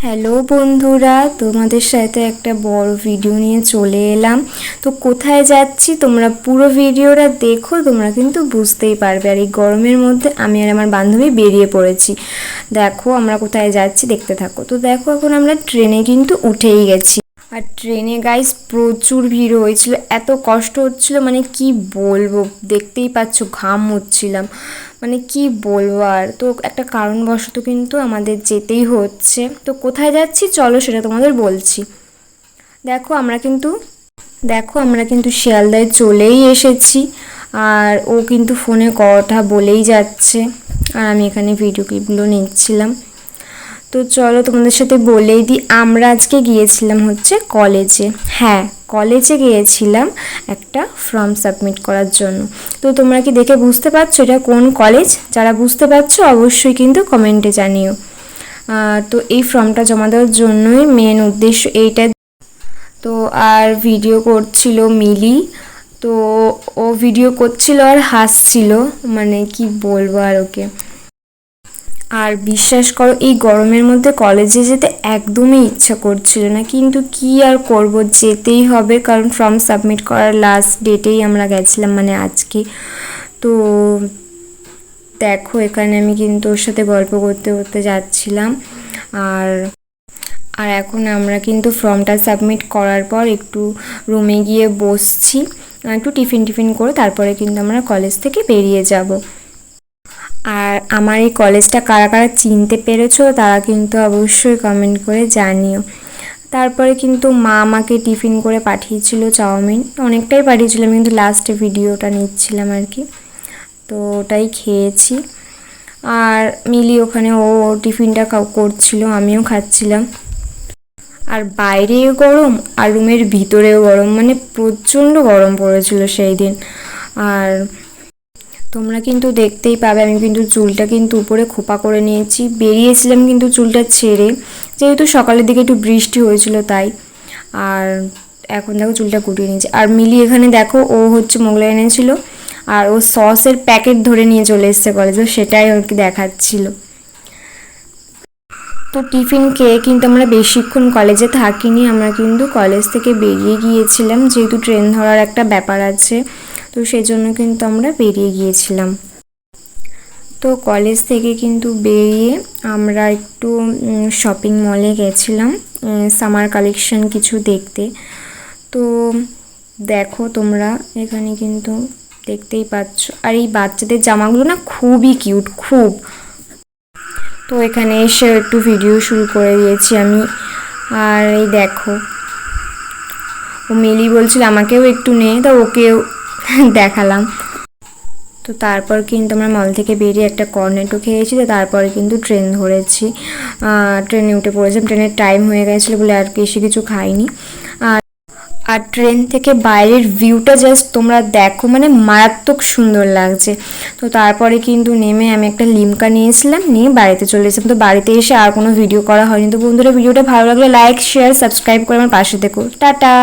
Hello বন্ধুরা, তোমাদের সাথে একটা বড় ভিডিও নিয়ে চলে এলাম। তো কোথায় যাচ্ছি তোমরা পুরো ভিডিওটা দেখো, তোমরা কিন্তু বুঝতেই পারবে। আর এই গরমের মধ্যে আমি আর আমার বান্ধবী বেরিয়ে পড়েছি। দেখো আমরা কোথায় যাচ্ছি, দেখতে থাকো। তো দেখো এখন আমরা ট্রেনে কিন্তু উঠেই গেছি। আর ট্রেনে গাইস প্রচুর ভিড় হয়েছিল, এত কষ্ট হচ্ছিল মানে কি বলবো, দেখতেই পাচ্ছ ঘাম হচ্ছিলাম, মানে কি বলবো। আর তো একটা কারণবশত কিন্তু আমাদের যেতেই হচ্ছে। তো কোথায় যাচ্ছি চলো সেটা তোমাদের বলছি। দেখো আমরা কিন্তু শিয়ালদায় চলেই এসেছি। আর ও কিন্তু ফোনে কথা বলেই যাচ্ছে, আর আমি এখানে ভিডিও ক্লিপগুলো নিচ্ছিলাম। তো চলো তোমাদের সাথে বলেই দিই, আমরা আজকে গিয়েছিলাম হচ্ছে কলেজে। হ্যাঁ, কলেজে গিয়েছিলাম একটা ফর্ম সাবমিট করার জন্য। তো তোমরা কি দেখে বুঝতে পারছো এটা কোন কলেজ? যারা বুঝতে পারছো অবশ্যই কিন্তু কমেন্টে জানিও। তো এই ফর্মটা জমা দেওয়ার জন্যই মেন উদ্দেশ্য এইটা। তো আর ভিডিও করছিল মিলি। তো ও ভিডিও করছিল আর হাসছিল, মানে কি বলবো আর ওকে। আর বিশ্বাস করো এই গরমের মধ্যে কলেজে যেতে একদমই ইচ্ছা করছিল না, কিন্তু কি আর করব, যেতেই হবে, কারণ ফর্ম সাবমিট করার লাস্ট ডেটেই আমরা গেছিলাম, মানে আজকে। তো দেখো এখানে আমি কিন্তু ওর সাথে গল্প করতে করতে যাচ্ছিলাম। আর আর এখন আমরা কিন্তু ফর্মটা সাবমিট করার পর একটু রুমে গিয়ে বসছি, একটু টিফিন করে তারপরে কিন্তু আমরা কলেজ থেকে বেরিয়ে যাব। আর আমার এই কলেজটা কারা কারা চিনতে পেরেছো তারা কিন্তু অবশ্যই কমেন্ট করে জানিও। তারপরে কিন্তু মা আমাকে টিফিন করে পাঠিয়েছিল চাউমিন, অনেকটাই পাঠিয়েছিল, আমি কিন্তু লাস্টে ভিডিওটা নিচ্ছিলাম আর কি। তো ওটাই খেয়েছি। আর মিলি ওখানে ও টিফিনটা করছিল, আমিও খাচ্ছিলাম। আর বাইরেও গরম আর রুমের ভিতরেও গরম, মানে প্রচণ্ড গরম পড়েছিল সেই দিন। আর তোমরা কিন্তু দেখতেই পাবে আমি কিন্তু চুলটা কিন্তু উপরে খোপা করে নিয়েছি, বেরিয়েছিলাম কিন্তু চুলটা ছেড়ে, যেহেতু সকালের দিকে একটু বৃষ্টি হয়েছিল তাই। আর এখন দেখো চুলটা গুটিয়ে নিয়েছি। আর মিলি এখানে দেখো ও হচ্ছে মোগলাই এনেছিল, আর ও সসের প্যাকেট ধরে নিয়ে চলে এসছে কলেজে, সেটাই ওকে দেখাচ্ছিল। তো টিফিন খেয়ে কিন্তু আমরা বেশিক্ষণ কলেজে থাকিনি, আমরা কিন্তু কলেজ থেকে বেরিয়ে গিয়েছিলাম, যেহেতু ট্রেন ধরার একটা ব্যাপার আছে, তো সেই জন্য কিন্তু আমরা বেরিয়ে গিয়েছিলাম। তো কলেজ থেকে কিন্তু বেরিয়ে আমরা একটু শপিং মলে গেছিলাম সামার কালেকশন কিছু দেখতে। তো দেখো তোমরা এখানে কিন্তু দেখতেই পাচ্ছ, আর এই বাচ্চাদের জামাগুলো না খুবই কিউট, খুব। তো এখানে এসে একটু ভিডিও শুরু করে দিয়েছি আমি। আর এই দেখো ও মিলি বলছিল আমাকেও একটু নে, তো ওকেও দেখালাম। তো তারপর কিন্তু আমরা মল থেকে বেরিয়ে একটা কর্নেটো খেয়েছি, তো তারপরে কিন্তু ট্রেন ধরেছি, ট্রেনে উঠে পড়েছিলাম। ট্রেনের টাইম হয়ে গেছিলো বলে আর বেশি কিছু খাইনি। আর ট্রেন থেকে বাইরের ভিউটা জাস্ট তোমরা দেখো, মানে মারাত্মক সুন্দর লাগছে। তো তারপরে কিন্তু নেমে আমি একটা লিমকা নিয়েছিলাম, নিয়ে বাড়িতে চলে এসেছিলাম। তো বাড়িতে এসে আর কোনো ভিডিও করা হয়নি। তো বন্ধুরা ভিডিওটা ভালো লাগলে লাইক শেয়ার সাবস্ক্রাইব করে আমার পাশে দেখো। টাটা।